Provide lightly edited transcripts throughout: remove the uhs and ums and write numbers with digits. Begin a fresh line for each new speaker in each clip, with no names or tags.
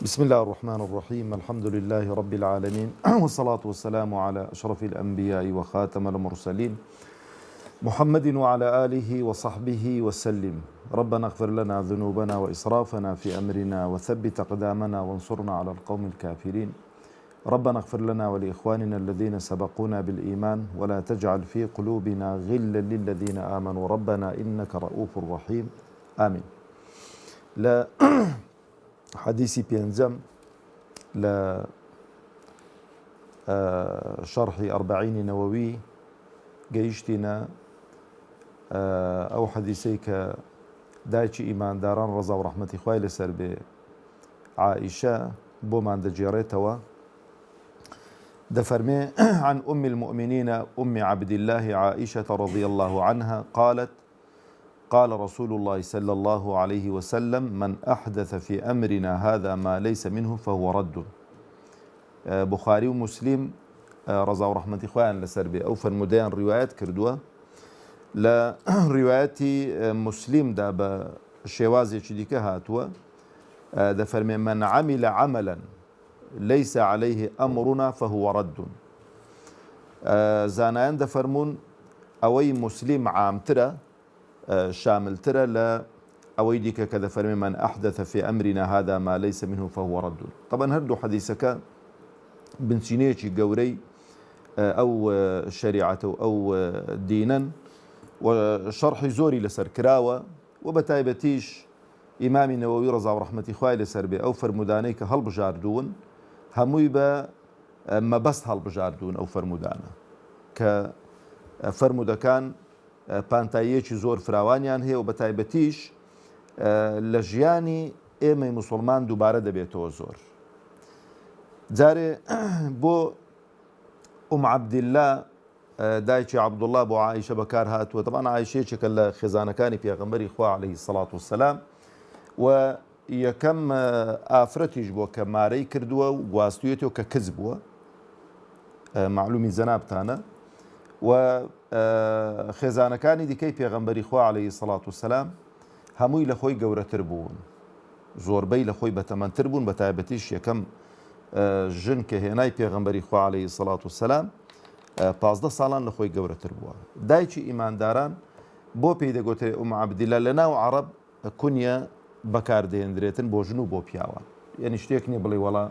بسم الله الرحمن الرحيم الحمد لله رب العالمين والصلاة والسلام على أشرف الأنبياء وخاتم المرسلين محمد وعلى آله وصحبه وسلم. ربنا اغفر لنا ذنوبنا وإسرافنا في أمرنا وثبت أقدامنا وانصرنا على القوم الكافرين. ربنا اغفر لنا ولإخواننا الذين سبقونا بالإيمان ولا تجعل في قلوبنا غلا للذين آمنوا ربنا إنك رؤوف رحيم آمين. لا حديثي بينزم ل شرح 40 نووي جيشتنا أو حديثيك دايتش إيمان داران رضا ورحمة إخوائي لسر بعائشة بومان دجيريتوا دفرمي عن أم المؤمنين أم عبد الله عائشة رضي الله عنها قالت قال رسول الله صلى الله عليه وسلم من أحدث في أمرنا هذا ما ليس منه فهو رد. بخاري ومسلم رضا ورحمة إخوائي لسر أو فرمودان روايات كردوها لا رواياتي مسلم دا بشوازي شديك هاتوا دا فرمي من عمل عملا ليس عليه أمرنا فهو رد. زانان دا فرمون أوي مسلم عام ترى شامل ترى لا أوي ديك كذا فرمي من أحدث في أمرنا هذا ما ليس منه فهو رد. طبعا هردو حديثك بنسينيشي قوري أو شريعة أو دينا وشرح زوري لسر كراوة وبتايبتيش إمام النووي رضا ورحمة إخوائي لسر بي أو فرمودانيك هالبجاردون هموي با ما بس هالبجاردون أو فرمودانا كفرمودا كان بانتاييش زور فراوانيان هي وبتايبتيش لجياني إيمي مسلمان دوباره دبيتو زور جاري بو عبد الله دايتشي عبد الله بو عائشة بكار هاتوا طبعا عائشة شكل خزانة كان في غنبري إخوة عليه الصلاة والسلام ويكم آفرتيش بو كماري كردوا وواستويته ككذبوا معلومي زنابتانا وخزانة كان دي كي في غنبري إخوة عليه الصلاة والسلام هموي لخوي قورة تربون زوربي لخوي بتمن تربون بتايبتيش يكم ژن کە هێنای پێغەمبەری خوا عەلەیهی سەڵات وسەلام 15 ساڵان لە خۆی گەورەتر بووە. دایکی ئیمانداران بۆ پێی دەگوترێ ئوم عەبدیلە لە ناو عەرەب کونیە بەکاردێنرێتن بۆ ژن و بۆ پیاوە. یعنی شتێک نییە بڵێ وەڵا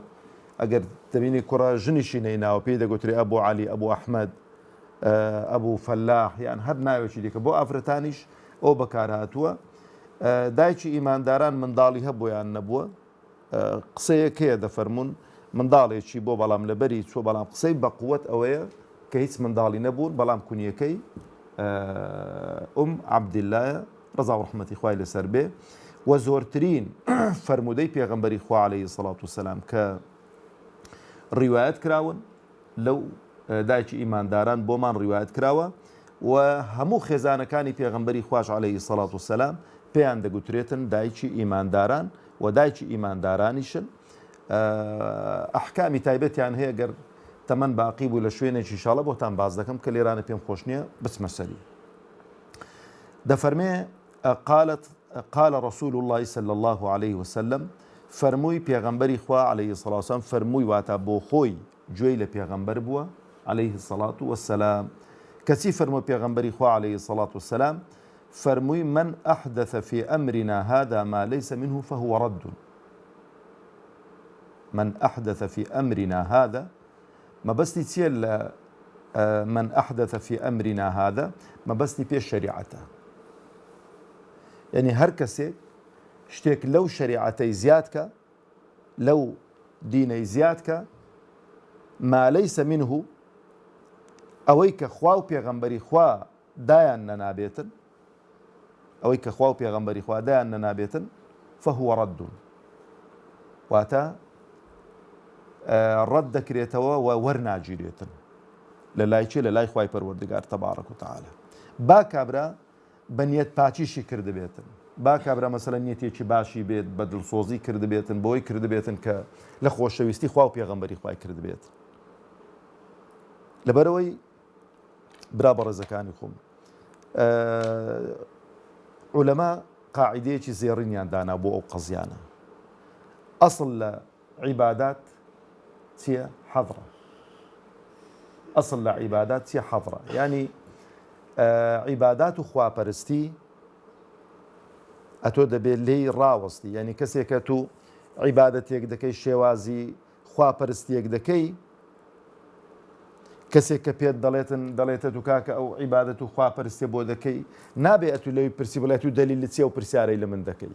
ئەگەر دەبینی کوڕە ژنیشی نەیناوە پێی دەگوترێ ئەبوو عەلی ئەبوو ئەحمەد ئەبوو فەلاح یان هەر ناوێکی دیکە بۆ ئافرەتانیش ئەو بەکار هاتووە. دایکی ئیمانداران منداڵی هەبوویان نەبووە قسەیەک هەیە دەفەرمون منداڵێکی بۆ بەڵام لەبەری چوە بەڵام قسەی بە قووەت ئەوەیە کە هیچ منداڵی نەبوون بەڵام کونیەکەی عەبدیلایە ڕەزا و ڕەحمەتی خوای لەسەر بێ و زۆرترین فەرمودەی پێغەمبەری خوا عەلەیهی سەڵات وسەلام کە ڕیوایەت کراون لەو دایکی ئیمانداران بۆمان ڕیوایەت کراوە و هەموو خێزانەکانی پێغەمبەری خوش عەلەیهی سەڵات وسەلام پێیان دەگوترێتن دایکی ئیمانداران و دایکی ئیماندارانیشن. ئەحکامی تایبەتیان هەیە گەر تەمەن باقی بوو لە شوێنێکی شاڵە بۆتان باز دەکەم کە لێرانە پێم خۆش نییە بچمە سەری. دەفەرمێ قال رسول الله صلى الله عليه وسلم فەرمووی پێغەمبەری خوا عەلەیهی سەڵات وسەلام فەرمووی واتە بۆ خۆی گوێی لە پێغەمبەر بووە عەلەیهی الصلاة والسلام. کەچی فەرمووی پێغەمبەری خوا عەلەیهی الصلاة والسلام فەرمووی من أحدث في أمرنا هذا ما ليس منه فهو رد. من أحدث في أمرنا هذا ما بستي تيل من أحدث في أمرنا هذا ما بستي في شريعته يعني هر كسي شتيك لو شريعتي زيادك لو ديني زيادك ما ليس منه أويك خواو بيغمبري خوا دايان ننابيتن أويك خواو بيغمبري خوا دايان ننابيتن فهو رد واتا ڕەت دەکرێتەوە و وەرناگیرێتن لە لای چێ لە لای خوای پەروەردگار تەبارەک و تەعالا. با کابرا بە نیەت پاچیشی کردبێتن با کابرا مەسەلەن نیەتێکی باشی بێت بە دڵسۆزی کردبێتن بۆی کردبێتن کە لە خۆشەویستی خوا و پێغەمبەری خوای کردبێت. لەبەرەوەی برا بەڕێزەکانی خۆم عولەما قاعدەیەکی زێڕینیان دانا بۆ ئەو قەزیانە ئەسڵ لە عیبادات چییە؟ حەضرە. ئەسڵ لە عیبادات چیە؟ حەضرە. ینی عیبادات و خواپەرستی ئەتۆ دەبێت لێی ڕاوەستی، ینی کەسێکە تو عیبادەتێک دەکەی شێوازی خواپەرستیەک دەکەی، کەسێک کە پێت دەڵێتە تو کاکە ئەو عیبادەت و خواپەرستێ بۆ دەکەی، نابێت ئەتو لەوی پرسی بڵێت و دلیل چیە و پرسیارەی لە من دەکەی.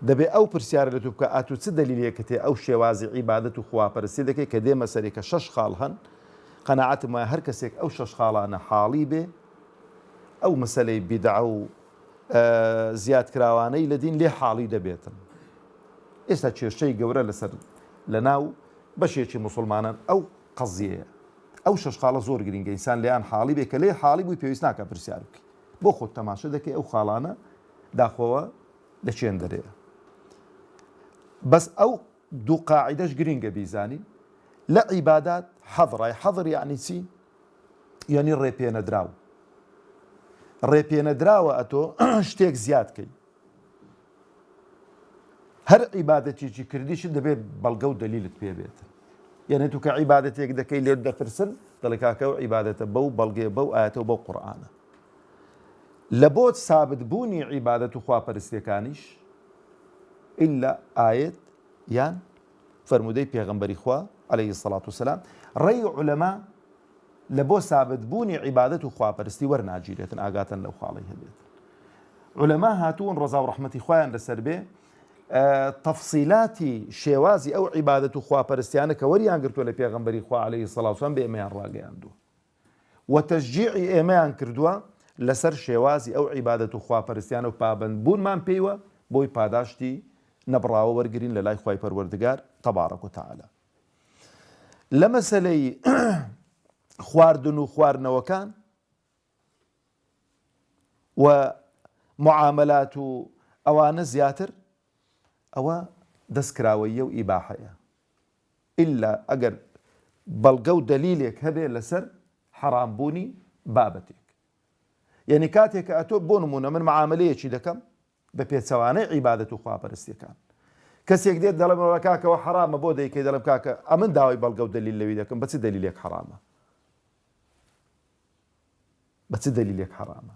دەبێت ئەو پرسیارە لە تو بکە ئاتو چ دلیلێکە تێ ئەو شێوازی عیبادەت و خواپەرستی دەکەی کە دێمە سەرێکە 6 خاڵ هەن، قەناعەتم وایە هەر کەسێک ئەو 6 خاڵانە حاڵی بێ، ئەو مەسەلەی بیدع و زیادکراوانەی لە دین لێ حاڵی دەبێتن. ئێستا کێشەی گەورە لەسەر لە ناو بەشێکی مسلمانان ئەو قەزیەیە. ئەو 6 خاڵە زۆر گرنگە ئینسان لێیان حاڵی بێ کە لێ حاڵی بووی پێویست ناکە پرسیار بکەی، بۆ خۆت تەماشە دەکەی ئەو خاڵانە داخۆوە لە چێن دەرەیە. بەس ئەو دوو قاعیدەش گرنگە بیزانی لە عیبادات حەضڕای. حەضر یعنی چی؟ یعنی ڕێپێنەدراو. ڕێپێنەدراوە ئەتۆ شتێک زیادکەی. هەر عیبادەتێکی کردیشت دەبێت بەڵگە و دەلیلت پێ بێت. یعنی تو کە عیبادەتێک دەکەی لێت دەپرسن دەڵێ کاکە و عیبادەتە بەو بەڵگێ بەو ئاەتە و بەو قورئانە. لە بۆ سابت بوونی عیبادەت و خواپەرستیەکانیش ئیلا ئاەت یان فەرمودەی پێغەمبەری خوا عەلەیهی سەڵات وسەلام. ڕێی عولەما لە بۆ سابت بوونی عیبادەت و خواپەرستی وەرناگیرێتن، ئاگاتن لەو خاڵی هەبێت. عولەما هاتوون ڕەزا و ڕەحمەتی خوایان لەسەر بێ تەفسیلاتی شێوازی ئەو عیبادەت و خواپەرستیانە کە وەریان گرتووە لە پێغەمبەری خوا عەلەیهی سەڵات وسەلام بە ئێمەیان ڕاگەیاندووە و تەشجیعی ئێمەیان کردووە لەسەر شێوازی ئەو عیبادەت و خواپەرستیانە و پابەند بوونمان پێیوە بۆی پاداشتی نەبڕاوە وەرگرین لە لای خوای پەروەردگار تەبارەک و تەعالا. لە مەسەلەی خواردن و خواردنەوەکان و معاملات و ئەوانە زیاتر ئەوە دەستکراوەیە و ئیباحەیە، ئیلا ئەگەر بەڵگە و دەلیلێک هەبێ لەسەر حەرامبوونی بابەتێک. یعنی کاتێک کە ئەتۆ بۆ نمونە من معاملەیەکی دەکەم بە پێچەوانەی عیبادەت و خواپەرستیەکان، کەسێک دێت دەڵێم کاکەوە حەرامە بۆ دەیکەی دەڵێم کاکە ئەمن داوای بەڵگە و دەلیل لەوی دەکەم بە چ دەلیلێک حەرامە؟ بە چ دەلیلێک حەرامە؟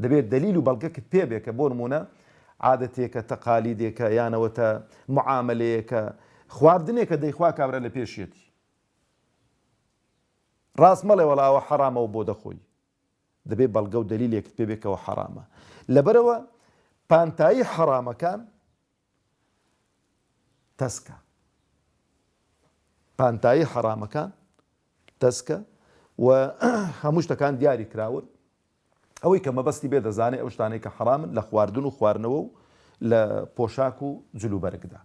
دەبێت دەلیل و بەڵگەکت پێ بێ کە بۆ نمونە عادەتێکە تەقالیدێکە یانەوەتە معاملەیەکە خواردنێکە دەیخوا کابرا لە پێشێتی ڕاست مەڵێ وەڵاوە حەرامەوە بۆ دەخۆی، دەبێت بەڵگە و دەلیلێکت پێ بێکەوە حەرامە. لەبەرەوە پانتایی حەرامەکان تەسکە، پانتایی حەرامەکان تەسکە و هەموو شتەکان دیاری کراون. ئەوەی کە مەبەستی بێ دەزانێت ئەو شتانەی کە حەرامن لە خواردن و خواردنەوە و لە پۆشاک و جلوبەرگدا.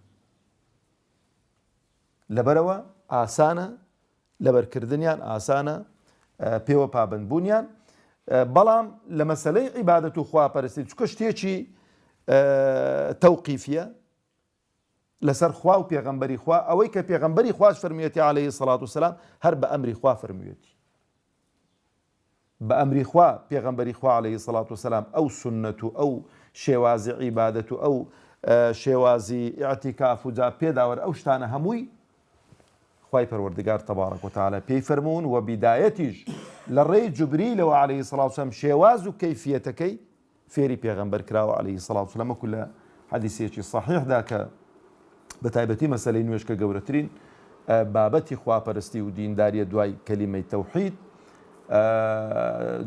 لەبەرەوە ئاسانە لەبەرکردنیان، ئاسانە پێوە پابندبوونیان. بەڵام لە مەسەلەی عیبادەت و خواپەرستی چکە شتێکی تەوقیفیە لەسەر خوا و پێغەمبەری خوا، ئەوەی کە پێغەمبەری خواش فەرموویەتی عەلەیهی سەڵات وسەلام هەر بە ئەمری خوا فەرموویەتی، بە ئەمری خوا پێغەمبەری خوا عەلەیهی سەڵات وسەلام ئەو سوننەت و ئەو شێوازی عیبادەت و ئەو شێوازی ئیعتیکاف و جا پێداوەر ئەو شتانە هەمووی خوای پەروەردگار تەبارەک و تەعالا پێی فەرموون و بیدایەتیش لە ڕێی جوبریلەوە عەلەیهی سەڵات وسەلام شێواز و کەیفیەتەکەی فێری پێغەمبەر کراوە عەلەیهی سەڵات وسەلام وەکو لە حەدیسێکی صەحیحدا کە بە تایبەتی مەسەلەی نوێژ کە گەورەترین بابەتی خواپەرستی و دینداریە دوای کەلیمەی تەوحید،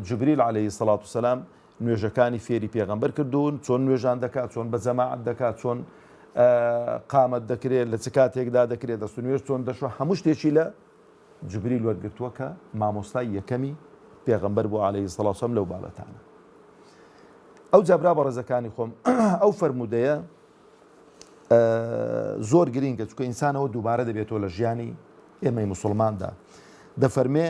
جوبریل عەلەیهی سەڵات وسەلام نوێژەکانی فێری پێغەمبەر کردوون، چۆن نوێژان دەکات، چۆن بە جەماعەت دەکات، چۆن قامەت دەکرێت، لە چ کاتێکدا دەکرێت، دەست و نوێژ چۆن دەشوە، هەموو شتێکی لە جوبریل وەرگرتووە کە مامۆستای یەکەمی پێغەمبەر بۆ عەلەیهی سەڵات وسەلام لەو بابەتانە. ئەو جابرا بە ڕێزەکانی خۆم ئەو فەرمودەیە زۆر گرینگە چونکە ئینسانەوە دووبارە دەبێتەوە لە ژیانی ئێمەی موسڵماندا. دەفەرمێ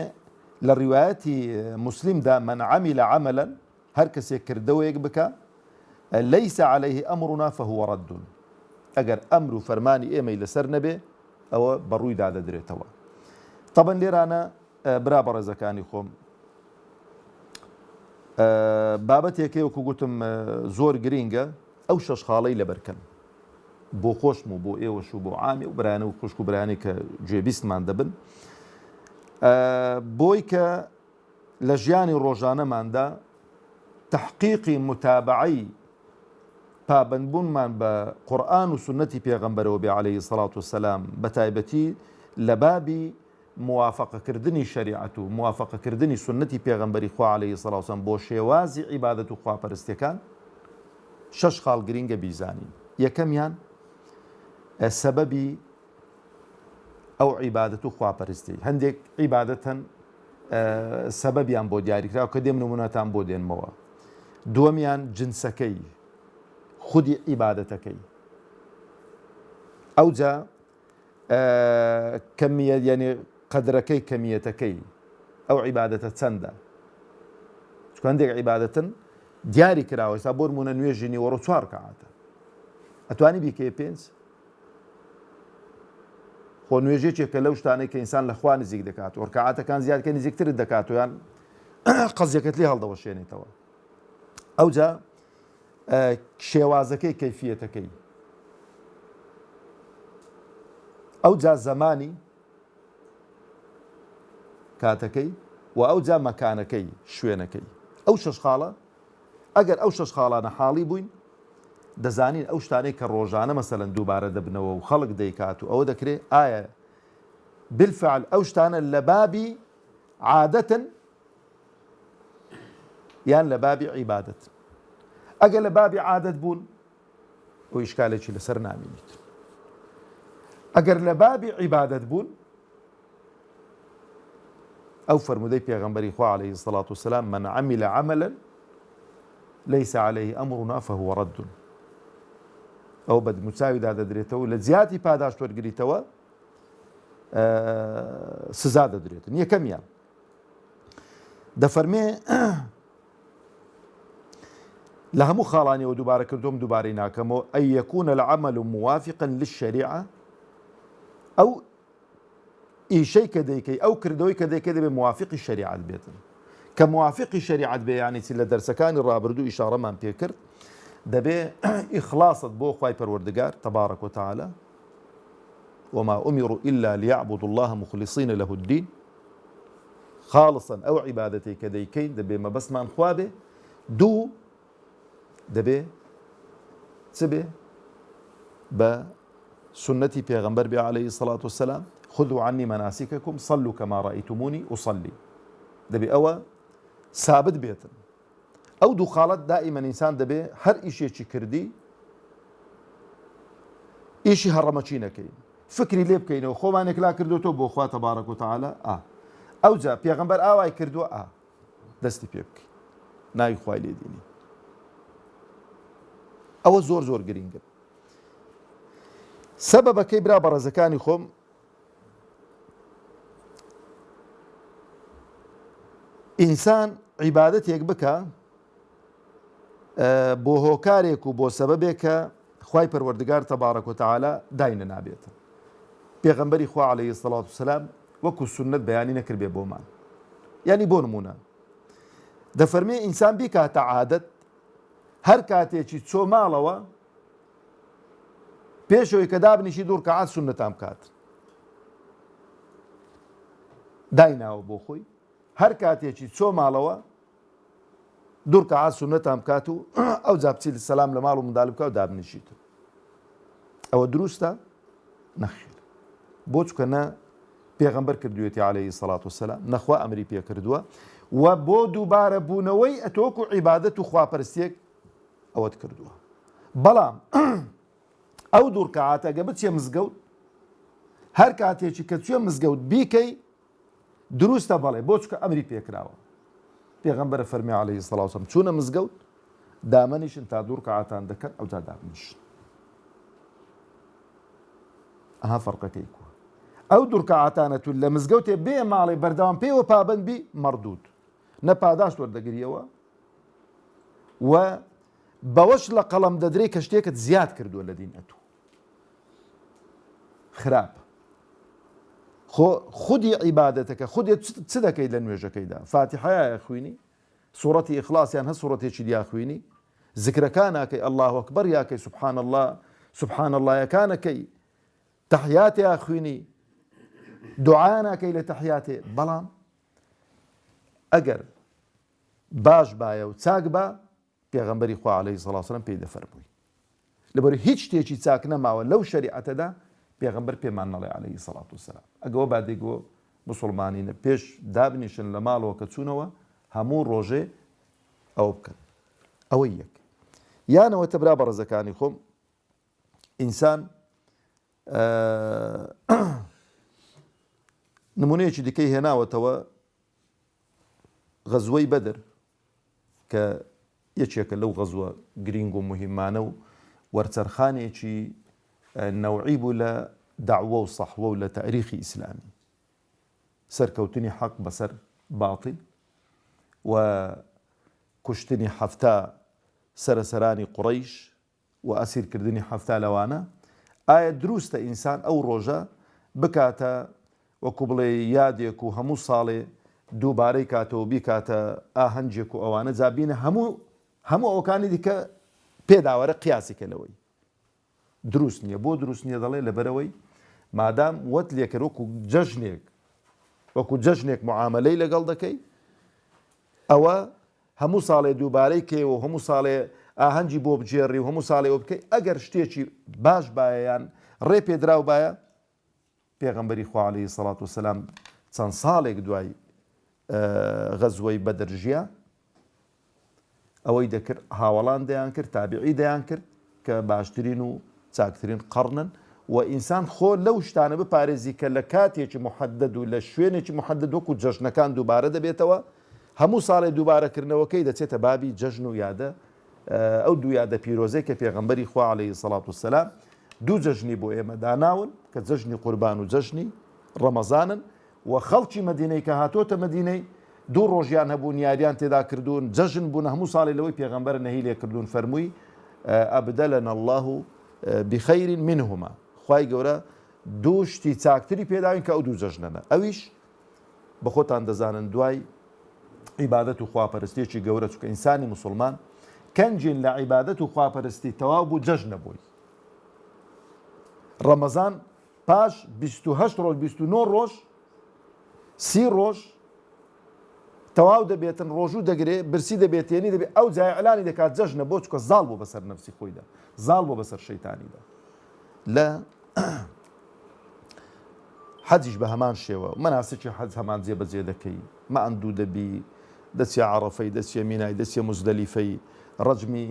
لە ڕیوایەتی موسلیمدا من عەمیلە عەمەلەن، هەر کەسێک کردەوەیەک بکە لەیسە عەلەیهی ئەمڕنا فەهوە ڕەدون، ئەگەر ئەمر و فەرمانی ئێمەی لەسەر نەبێ ئەوە بەڕوویدا دەدرێتەوە. تەبەن لێرانە برا بە ڕێزەکانی خۆم بابەتێکەیە وەکو گوتم زۆر گرینگە ئەو شەش خاڵەی لەبەرکەن. بۆ خۆشم و بۆ ئێوەش و بۆ عامی و برانە و خوشک و برانی کە گوێبیستمان دەبن بۆی کە لە ژیانی ڕۆژانەماندا تحقیقی متابعی پابندبوونمان بە قورئان و سنەتی پێغەمبەرەوە بێ عەلەیهی سەڵات وسەلام بە تایبەتی لە بابی موافقەکردنی شەریعەت و موافقەکردنی سنەتی پێغەمبەری خوا عەلەیهی سەڵات وسەلام بۆ شێوازی عیبادەت و خواپەرستیەکان 6 خاڵ گرینگە بیزانین. یەکەمیان سەبەبی ئەو عیبادەت و خواپەرستی. هەندێک عیبادەتەن سەبەبیان بۆ دیاریکراوە کە دێم نمونەتان بۆ دێنمەوە. دووەمیان جنسەکەی خودی عیبادەتەکەی ئەوجا کەمیە یعنی قەدرەکەی کەمیەتەکەی ئەو عیبادەتە چەندە چکە هەندێک عیبادەتن دیاری کراوە ئێستا بۆ نمونە نوێژی نیوەڕۆ 4 ڕەکعاتە ئەتوانی بیکەیە 5 خۆ نوێژێکێکە لەو شتانەی کە ئینسان لە خوا نزیک دەکات و ڕەکعاتەکان زیادکە نزیکترت دەکات و یان قەزیەکەت لێ هەڵدەوەشێنێتەوە. ئەوجا شێوازەکەی کەیفیەتەکەی ئەوجا زەمانی کاتەکەی و ئەوجا مەکانەکەی شوێنەکەی. ئەو 6 خاڵە ئەگەر ئەو 6 خاڵانە حاڵی بووین دەزانین ئەو شتانەی کە ڕۆژانە مەسەلەن دووبارە دەبنەوە و خەڵک دەیکات و ئەوە دەکرێت ئایا بالفعل ئەو شتانە لە بابی عادەتن یان لە بابی عیبادەت. ئەگەر لە بابی عادەت بوون ئەو ئیشکالێکی لەسەر نامینیت. ئەگەر لە بابی عیبادەت بوون ئەو فەرمودەی پێغەمبەری خوا عەلەیهی سەڵات وسەلام من عەمیلە عەمەلەن لەیسە عەلەیهی ئەمڕنا فەهوە ڕەد. ئەو بەدموچاویدا دەدرێتەوە لە جیاتی پاداش وەرگریتەوە سزا دەدرێتن. یەکەمیان دەفەرمێ لە هەموو خاڵانیەوە دووبارە کردوم دووبارەی ناکەمەوە ئەن یەکونە العەمەل موافقا للشەریعە ئەو ئیشەی کە دەیکەی ئەو کردەوەی کە دەیکەی دەبێت موافقی شەریعەت بێتن کە موافقی شەریعەت بێ یعنی چی لە دەرسەکانی ڕابردوو ئیشارەمان پێ کرد دەبێ ئیخلاصت بۆ خوای پەروەردگار تەبارەک وتەعالە وما أمروا إلا ليعبدوا الله مخلصين له الدين خالصا ئەو عیبادەتەی کە دەیکەین دەبێ مەبەستمان خوا بێ. دوو دەبێ چ بێ بە سنەتی پێغەمبەر بێ عەلەیهی سەڵات وسەلام خذوا عنی مناسککم صلوا كما رأيتموني أصلي. دەبێ ئەوە سابت بێتن. ئەو دوو خاڵەت دائیمەن ئینسان دەبێ هەر ئیشێکی کردی ئیشی هەڕەمەچی نەکەین فکری لێ بکەینەوە خۆمانێک لا کردوتەوە بۆ خوا تەبارەک وتەعالە ئەوجا پێغەمبەر ئاوای کردووە دەستی پێ بکەین ناوی خوای لێدینی. ئەوە زۆر زۆر گرینگە. سەبەبەکەی برا بەڕێزەکانی خۆم ئینسان عیبادەتێک بکە بۆ هۆکارێک و بۆ سەبەبێک کە خوای پەروەردگار تەبارەک وتەعالە داینە نابێتن. پێغەمبەری خوا عەلەیهی سەڵات وسەلام وەکو سونەت بەیانی نەکردبێ بۆمان. یعنی بۆ نمونە دەفەرمێ ئینسان بیکاتە عادەت هەر کاتێکی چۆ ماڵەوە پێشەوەی کە دابنیشی دوو ڕەکعات سونەتام بکات دایناوە بۆ خۆی هەر کاتێکی چۆ ماڵەوە دوو ڕەکعات سونەتام بکات و ئەو جا بچیت سەلام لە ماڵ و منداڵ بکە و دابنیشیت. ئەوە دروستە؟ نەخێر. بۆ چکە نە پێغەمبەر کردوێتی عەلەیهی سەڵات وسەلام نەخوا ئەمری پێ کردووە و بۆ دووبارە بوونەوەی ئەتۆکو عیبادەت و خواپەرستیەک ئەوەت کردووە. بەڵام ئەو دوو ڕەکعاتە ئەگە بچێ مزگەوت هەر کاتێکی کە چوێ مزگەوت بیکەی دروستە بەڵێ بۆ چکە ئەمری پێکراوە. پێغەمبەر فەرمی عەلەیهی سەڵات وسەلام چوونە مزگەوت دامەنیشن تا دوو ڕەکعاتان دەکەن ئەوجا دابنیشن. ئەها فەرقەکەی کووە. ئەو دوو ڕەکعاتانە تو لە مزگەوتێ بێ ماڵێ بەردەوام پێوە پابەند بی مەردود نە پاداش وەردەگریەوە و بەوەش لە قەڵەم دەدرێ کە شتێکت زیاد کردووە لە دین ئەتوو خراپ. خودی عیبادەتەکە خودێت چ دەکەیت لە نوێژەکەیدا؟ فاتحەیە خوێنی سوورەتی ئیخلاس یان هە سوورەتێکی دیا خوێنی ذکرەکان ناکەی ئەڵڵاهو ئەکبەر یاکەی سوبحان الله سبحان اللهەکانەکەی تەحیاتێ خوێنی دوعا ناکەی لە تەحیاتێ بەڵام ئەگەر باش بایە و چاک بە پێغەمبەری خوا عەلەیهی سەڵات وسەلام پێی دەفەرمووی لەبەر هیچ شتێکی چاک نەماوە لەو شەریعەتەدا پێغەمبەر پێمان نەڵێ عەلەیهی سەڵات وسەلام ئەگەوە بادێگۆ مسلمانینە پێش دابنیشن لە ماڵەوە کە چوونەوە هەموو ڕۆژێ ئەوە بکەن ئەوەی یەک یانەوە تەبرا بەڕێزەکانی خۆم ئینسان نمونەیەکی دیکەی هێناوەتەوە غەزوەی بەدر کە یەکێکە لەو غەزوە گرنگ و مهمانە و وەرچەرخانێکی نەوعی بوو لە داعوە و سەحوە و لە تاریخی ئیسلامی سەرکەوتنی حەق بەسەر باتڵ و کوشتنی حەفتا سەرسەرانی قوڕەیش و ئەسیرکردنی حەفتا لەوانە ئایا دروستە ئینسان ئەو ڕۆژە بکاتە وەکو بڵێ یادێک و هەموو ساڵێ دووبارەی کاتەوە بیکاتە ئاهەنجێک و ئەوانە جابینە هەموو ئەوکانی دیکە پێداوەرە قیاسیکە لەوەی دروست نییە بۆ دروست نییە دەڵێ لەبەرەوەی مادام وەت لێکرد وەکو جەژنێک معاملەی لەگەڵ دەکەی ئەوە هەموو ساڵێ دووبارەی کێوە و هەموو ساڵێ ئاهەنجی بۆ بجێڕی و هەموو ساڵێ ئەوە بکەی ئەگەر شتێکی باش بایە یان ڕێ پێدراو بایە پێغەمبەری خوا عەلەیهی سەڵات وسەلام چەند ساڵێک دوای غەزوەی بەدر ژیا ئەوەی دەکرد هاوەڵان دەیان کرد تابعی دەیان کرد کە باشترین و چاکترین قەڕنن و ئینسان خۆ لەو شتانە بپارێزی کە لە کاتێکی محەدەد و لە شوێنێکی محەدەد وەکو جەژنەکان دووبارە دەبێتەوە هەموو ساڵێ دووبارەکردنەوەکەی دەچێتە بابی جەژن و یادە ئەو دوو یادە پیرۆزەی کە پێغەمبەری خوا عەلەیهی سەڵات وسەلام دوو جەژنی بۆ ئێمە داناون کە جەژنی قوربان و جەژنی ڕەمەزانن و خەڵکی مەدینەی کە هاتۆتە مەدینەی دوو ڕۆژیان هەبوون یاریان تێدا کردوون جەژن بوون هەموو ساڵی لەوەی پێغەمبەر نەهی لێ کردوون فەرمووی ئەبدەلەنە الله بخەیر منهما خوای گەورە دوو شتی چاکتری پێداوین کە ئەو دوو جەژنەنە ئەویش بە خۆتان دەزانن دوای عیبادەت و خواپەرستێکی گەورە چونکە ئینسانی موسڵمان کەنجین لە عیبادەت و خواپەرستی تەواو بوو جەژنە بووی ڕەمەزان پاش 28 ڕۆژ 29 ڕۆژ 30 ڕۆژ تەواو دەبێتن ڕۆژوو دەگرێ برسی دەبێتێنی دەبێت ئەو جای ئەلانی دەکات جەژنە بۆ چکە زاڵ بۆ بەسەر نەفسی خۆیدا زاڵ بۆ بەسەر شەیتانیدا لە حەجیش بە هەمان شێوە مەناسکی حەج هەمان جێبەجێ دەکەی مەئەندوو دەبی دەچێ عەرەفەی دەچێ مینای دەچێ مزدەلیفەی ڕەجمی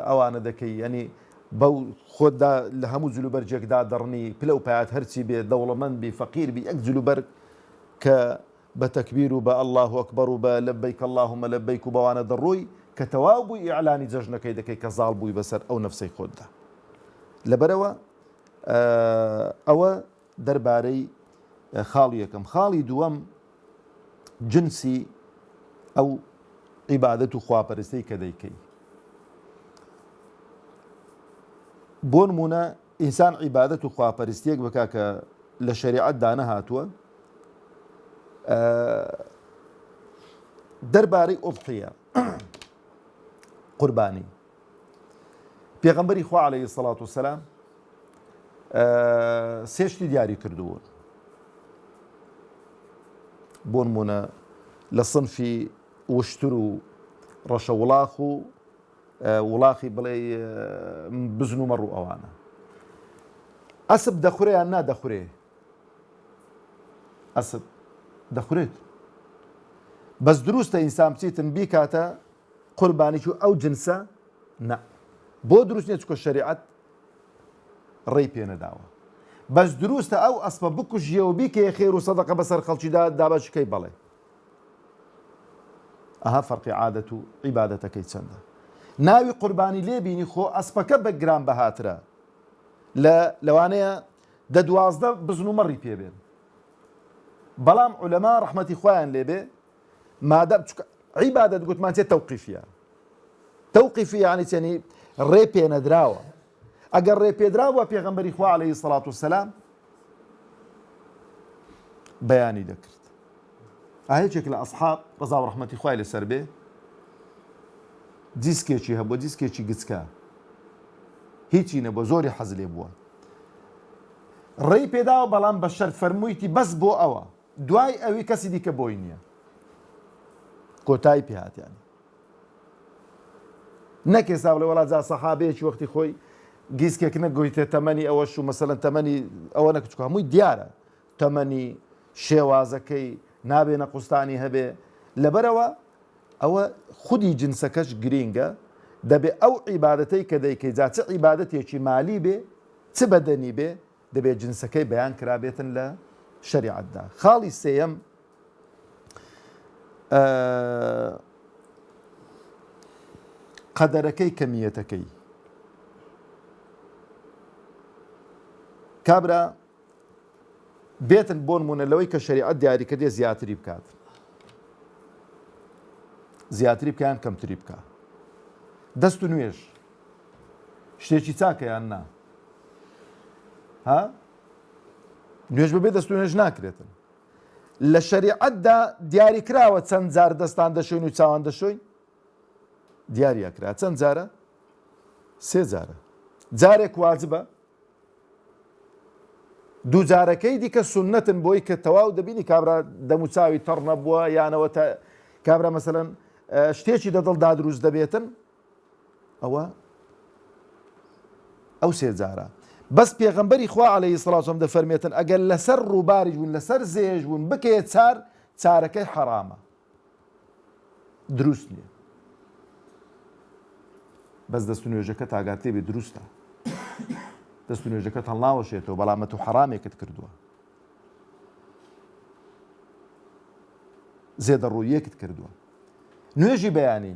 ئەوانە دەکەی ینی بەو خۆتدا لە هەموو جلوبەرجێکدا دەڕنی پلە و پایات هەرچی بێ دەوڵەمەند بی فەقیر بی یەک جلوبەر کە بە تەکبیر و بە ئەڵڵاه ئەکبەر و بە لەبەیک اللهومە لەبەیک و بەوانە دەڕۆی کە تەواو بووی ئیعلانی جەژنەکەی دەکەی کە زاڵ بووی بەسەر ئەو نەفسەی خۆتدا لەبەرەوە ئەوە دەربارەی خاڵی یەکەم خاڵی دووەم جنسی ئەو عیبادەت و خواپەرستەی کە دەیکەی بۆ نمونە ئینسان عیبادەت و خواپەرستیەک بکا کە لە شەریعەتدا نەهاتووە دەربارەی ئوضحیە قوربانی پێغەمبەری خوا عەلەیهی سەڵات وسەلام سێ شتی دیاری کردوون بۆ نمونە لە سنفی وشتر و ڕەشە وڵاخ و وڵاخی بڵێ بزن و مەڕ و ئەوانە ئەسب دەخورێ یان نادەخورێ ئەسب دەخورێت بەس دروستە ئینسان بچیتن بیکاتە قوربانیی و ئەو جنسە نە بۆ دروست نیە چکە شەریعەت ڕێی پێ نەداوە بەس دروستە ئەو ئەسپە بکوژیەوە بیکەیە خێر و سەدەقە بەسەر خەڵکیدا دابەشکەی بەڵێ ئەها فەرقی عادەت و عیبادەتەکەی چەندە ناوی قوربانی لێبینی خۆ ئەسپەکە بە گران بەهاترە لەوانەیە دە 12 بزن و مەڕی پێبێن بەڵام عولەما ڕەحمەتی خۆیان لێبێ مادەم عیبادەت گوتمان چێت تەوقیفیە تەوقیفی یعنی چێنی ڕێ پێ نەدراوە ئەگەر ڕێ پێدراوە پێغەمبەری خوا عەلەیهی سەڵات وسەلام بەیانی دەکرد هیچێک لە ئەسحاب ڕەزا و ڕەحمەتی خوای لەسەر بێ دیسکێکی هەبووە دیسکێکی گچکە هیچی نەبووە زۆری حەز لێ بووە ڕێی پێداوە بەڵام بە شەرت فەرموویەتی بەس بۆ ئەوە دوای ئەوی کەسی دیکە بۆی نییە کۆتایی پێهاتیانی نەکێسا بڵێ وەڵا جا سەحابەیەکی وەختی خۆی گیسکێک نەگۆیتێ تەمەنی ئەوەش و مەسەلەن تەمەنی ئەوە نەکچکە هەمووی دیارە تەمەنی شێوازەکەی نابێنە قوستانی هەبێ لەبەرەوە ئەوە خودی جنسەکەش گرینگە دەبێ ئەو عیبادەتەی کە دەیکەی جا چ عیبادەتێکی مالی بێ چ بەدەنی بێ دەبێت جنسەکەی بەیان کرابێتن لە شەریعەتدا خاڵی سێیەم قەدەرەکەی کەمیەتەکەی کابرا بێتن بۆ نمونە لەوەی کە شەریعەت دیاریکردێ زیاتری بکات زیاتری بکەیان کەمتری بکە دەست و نوێژ شتێکی چاکەیان نا ها نوێژ ببێ دەست و نوێژ ناکرێتن لە شەریعەتدا دیاری کراوە چەند جار دەستان دەشۆین و چاوان دەشۆین دیاریە کرا چەند جارە سێ جارە جارێک واجبە دوو جارەکەی دیکە سونەتن بۆی کە تەواو دەبینی کابرا دەموچاوی تەڕ نەبووە یانەوە کابرا مەسەلەن شتێکی دەدڵدا دروست دەبێتن ئەوە ئەو سێ جارە بەس پێغەمبەری خوا عەلەیهی سەڵات وسەلام دەفەرمێتن ئەگەر لەسەر ڕووباریش بوون لەسەر زێژ بوون بکەیە چارەکەی حەرامە دروست نییە بەس دەست و نوێژەکە تاگات لێ بێ دروستە دەست و نوێژەکەت هەڵناوەشێتەوە بەڵامەت و حەرامێکت کردووە زێدە ڕوویەکت کردووە نوێژی بەیانی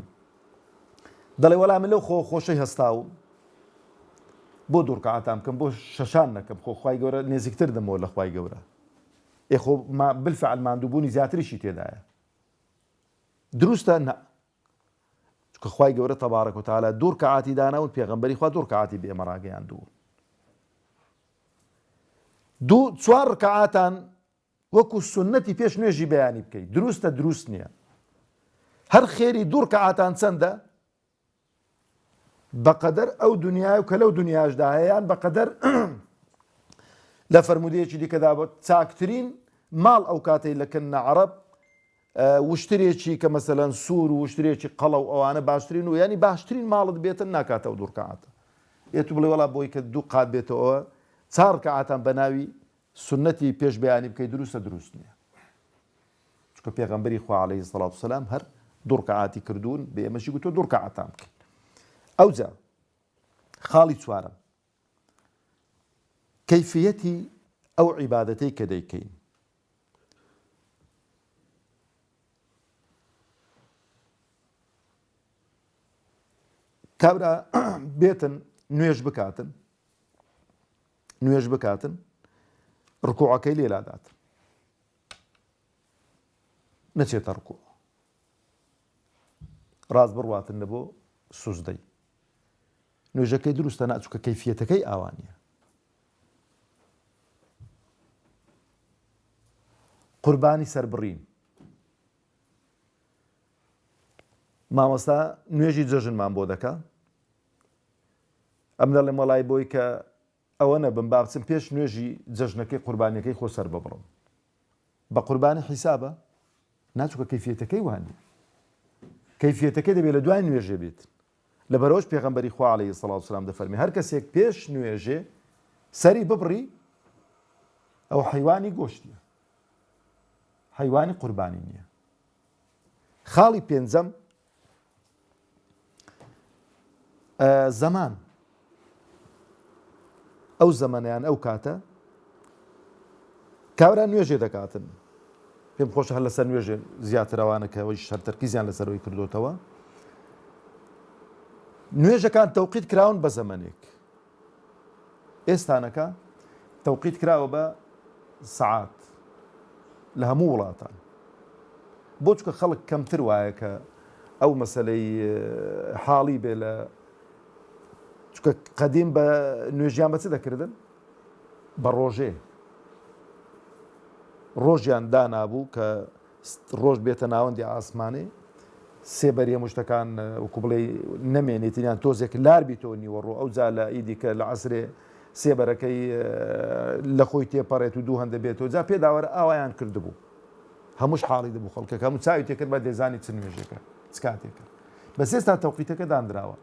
دەڵێ وەڵا من لەو خۆشەی هەستاوم بۆ دوو ڕکعاتام بکەم بۆ شەشان نەکەم خۆ خوای گەورە نێزیکتر دەمەوە لە خوای گەورە خۆ بالفعل ماندووبوونی زیاتریشی تێدایە دروستە نە چونکە خوای گەورە تەبارەک و تەعالا دوو ڕکعاتی داناون پێغەمبەری خوا دوو ڕکعاتی بە ئێمە ڕاگەیاندوون دوو چوار ڕکعاتان وەکو سونەتی پێش نوێژی بەیانی بکەیت دروستە دروست نییە هەر خێری دوو ڕکعاتان چەندە بەقەدەر ئەو دنیای و کە لەو دنیاشدا هەیەیان بەقەدەر لە فەرمودەیەکی دیکەدا بۆ چاکترین ماڵ ئەو کاتەی لەکەنە عەرەب وشترێکی کە مەسەلەن سوور و وشترێکی قەڵە و ئەوانە باشترین و ینی باشترین ماڵت بێتن ناکاتە و دوو ڕکعاتە ئێتو بڵێ وەڵا بۆی کە دوو قات بێتەوە چار ڕکعاتان بە ناوی سنەتی پێش بەیانی بکەی دروستە دروست نییە چونکە پێغەمبەری خوا عەلەیهی سەڵات وسەلام هەر دوو ڕکعاتی کردوون بە ئێمەشی گوتۆ دوو ڕکعاتان بکەین ئەوجا خاڵی چوارم کەیفیەتی ئەو عیبادەتەی کە دەیکەین کابرا بێتن نوێژ بکاتن ڕکوعەکەی لێلادات نەچێتە ڕکوع ڕاست بڕواتن لە بۆ سوزدەی نوێژەکەی دروستە ناچووکە کەیفیەتەکەی ئاوانیە قوربانی سەربڕین مامۆستا نوێژی جەژنمان بۆ دەکا ئەم دەڵێم وەڵای بۆی کە ئەوە نەبم با بچم پێش نوێژی جەژنەکەی قوربانیەکەی خۆ سەر ببڕم بە قوربانی حیسابە ناچووکە کەیفیەتەکەی وانە کەیفیەتەکەی دەبێت لە دوای نوێژێ بێت لەبەرەوەش پێغەمبەری خوا عەلەیهی سەڵات وسەلام دەفەرمێ هەر کەسێک پێش نوێژێ سەری ببڕی ئەو حەیوانی گۆشتیە حەیوانی قوربانی نییە خاڵی پێنجەم زەمان ئەو زەمانەیان ئەو کاتە کابرا نوێژێ دەکاتن پێم خۆشە هەر لەسەر نوێژێ زیاتر ئەوانە کە ئەوەی شەرتەرکیزیان لەسەرەوەی کردوتەوە نوێژەکان تەوقیت کراون بە زەمانێک ئێستانەکە تەوقیت کراوە بە سەعات لە هەموو وڵاتان بۆ چکە خەڵک کەمتر وایە کە ئەو مەسەلەی حاڵی بێ لە چکە قەدیم بە نوێژیان بە چ دەکردن بە ڕۆژێ ڕۆژیان دانابوو کە ڕۆژ بێتە ناوەندی ئاسمانێ سێبەری هەموو شتەکان وەکو بڵێ نەمێنێتیان تۆزێک لار بیتەوە نیوەڕۆ ئەو جا لە ئیدی کە لە عسرێ سێبەرەکەی لە خۆی تێپەڕێت و دوو هەندە بێتەوە جا پێداوەرە ئاوایان کردبوو هەمووش حاڵی دەبوو خەڵکەکە هەموو چاوی تێکرد بە دێزانی چ نوێژەکە چ کاتێکە بەس ئێستا تەوقیتەکە دانراوە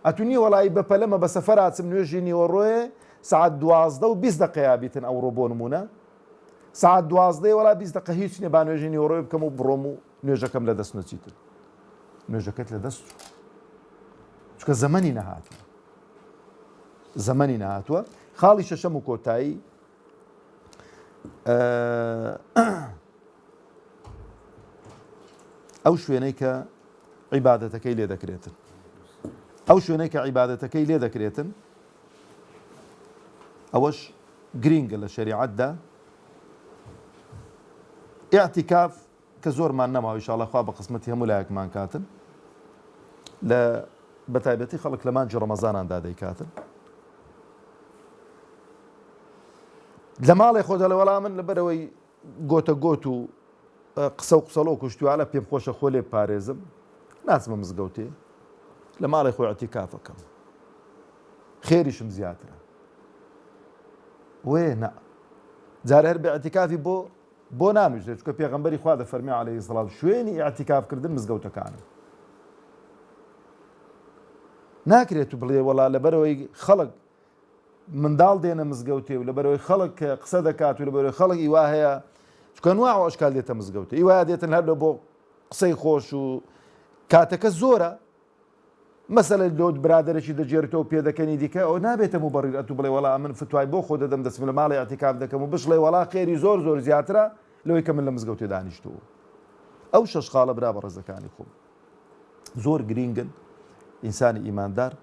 ئەتونی وەڵی بەپەلەمە بە سەفەر ئاچم نوێژی نیوەڕۆیە سعات 12 و 20 دقەیە بیتن ئەوڕۆ بۆ نمونە سعات 12 وەڵا 20 دقە هیچ نیە با نوێژی نیوەڕۆی بکەم و بڕۆم و نوێژەکەم لە دەست نەچیتر نوێژەکەت لە دەست چکە زەمەنی نەهاتوە زەمەنی نەهاتووە خاڵی شەشەم و کۆتایی ئەو شوێنەی کە عیبادەتەکەی لێ دەکرێتن ئەو شوێنەی کە عیبادەتەکەی لێ دەکرێتن ئەوەش گرینگە لە شەریعەتدا ئیعتیکاف کە زۆرمان نەماوە ئینشاڵڵا خوا بە قسمەتی هەموو لایەکمان کاتن لە بەتایبەتی خەڵک لە مانجی ڕەمەزاناندا دەیکاتن لە ماڵی خۆ دەڵێ وەڵام من لەبەرەوەی گۆتە گۆت و قسە و قسەڵۆ و کوشتیوالە پێم خۆشە خۆ لێ پارێزم ناچمە مزگەوتێ لە ماڵی خۆی ئەتیکافەکەم خێریشم زیاترە وێ نا جارە هەر بە ئەتیکافی بۆ نانویستێت چکە پێغەمبەری خوا دەفەرمی عەلەیهی سەڵات شوێنی ئەتیکافکردن مزگەوتەکانن ناکرێت و بڵێ وەڵا لەبەرەوەی خەڵک منداڵ دێنە مزگەوتێ و لەبەرەوەی خەڵک قسە دەکات و لەبەرەوەی خەڵک ئیوا هەیە چکە نوع ئەشکال دێتە مزگەوتێ ئیوا دێتن هەر لە بۆ قسەی خۆش و کاتەکە زۆرە مەسەلە لۆ برادەرێکی دەجێرتەوە پێ دەکەنی دیکە ئەو نابێتە مبەڕیر ئەتو بڵێ وەڵا من فتوای بۆ خۆ دەدەم دەچم لە ماڵی ئەتیکاف دەکەم و بشڵێ وەڵا خێری زۆر زۆر زیاترە لەوەی کە من لە مزگەوتێ دانیشتووە ئەو شەش خاڵە برا بە ڕێزەکانی خۆم زۆر گرینگن ئینسانی ئیماندار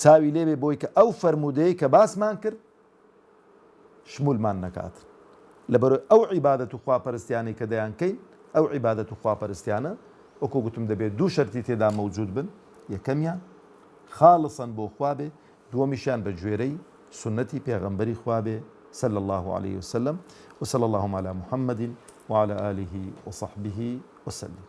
چاوی لێبێ بۆی کە ئەو فەرمودەیە کە باسمان کرد شمولمان نەکات لەبەرەوەی ئەو عیبادەت و خواپەرستیانەی کە دەیانکەین ئەو عیبادەت و خواپەرستیانە وەکو گوتم دەبێت دوو شەرتی تێدا مەوجود بن یەکەمیان خالصن بۆ خوا بێ دووەمیشیان بە گوێرەی سنەتی پێغەمبەری خوا بێ صلى الله عليه وسلم وصلى اللهم على محمد وعلى آله وصحبه وسلم